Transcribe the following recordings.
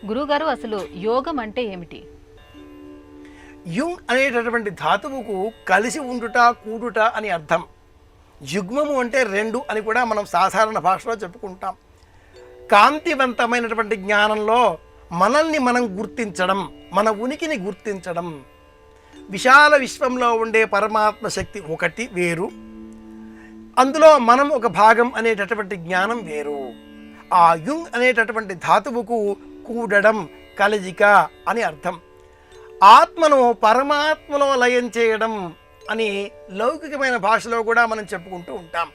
గురుగారు, అసలు యోగం అంటే ఏమిటి? యుంగ్ అనేటటువంటి ధాతువుకు కలిసి ఉండుట, కూడుట అని అర్థం. యుగ్మము అంటే రెండు అని కూడా మనం సాధారణ భాషలో చెప్పుకుంటాం. కాంతివంతమైనటువంటి జ్ఞానంలో మనల్ని మనం గుర్తించడం, మన ఉనికిని గుర్తించడం. విశాల విశ్వంలో ఉండే పరమాత్మ శక్తి ఒకటి వేరు, అందులో మనం ఒక భాగం అనేటటువంటి జ్ఞానం వేరు. ఆ యుంగ్ అనేటటువంటి ధాతువుకు కూడడం, కలయిక అని అర్థం. ఆత్మను పరమాత్మలో లయం చేయడం అని లౌకికమైన భాషలో కూడా మనం చెప్పుకుంటూ ఉంటాం.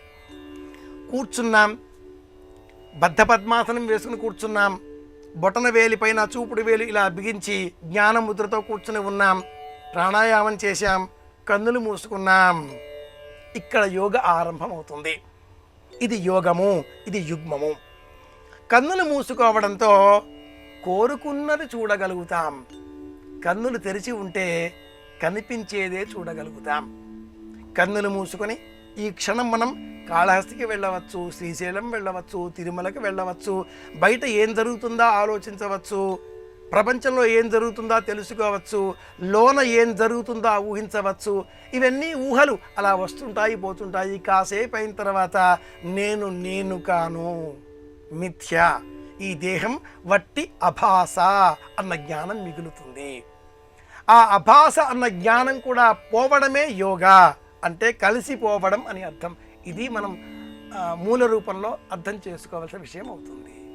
కూర్చున్నాం, బద్ధ పద్మాసనం వేసుకుని కూర్చున్నాం, బొటన వేలి పైన చూపుడు వేలు ఇలా బిగించి జ్ఞాన ముద్రతో కూర్చుని ఉన్నాం, ప్రాణాయామం చేశాం, కన్నులు మూసుకున్నాం. ఇక్కడ యోగ ఆరంభమవుతుంది. ఇది యోగము, ఇది యుగ్మము. కన్నులు మూసుకోవడంతో కోరుకున్నది చూడగలుగుతాం. కన్నులు తెరిచి ఉంటే కనిపించేదే చూడగలుగుతాం. కన్నులు మూసుకొని ఈ క్షణం మనం కాళహస్తికి వెళ్ళవచ్చు, శ్రీశైలం వెళ్ళవచ్చు, తిరుమలకి వెళ్ళవచ్చు, బయట ఏం జరుగుతుందో ఆలోచించవచ్చు, ప్రపంచంలో ఏం జరుగుతుందో తెలుసుకోవచ్చు, లోన ఏం జరుగుతుందో ఊహించవచ్చు. ఇవన్నీ ఊహలు అలా వస్తుంటాయి, పోతుంటాయి. కాసేపు అయిన తర్వాత నేను కాను, మిథ్య, ఈ దేహం వట్టి అభాస అన్న జ్ఞానం మిగులుతుంది. ఆ అభాస అన్న జ్ఞానం కూడా పోవడమే యోగా, అంటే కలిసిపోవడం అని అర్థం. ఇది మనం మూల రూపంలో అర్థం చేసుకోవాల్సిన విషయం అవుతుంది.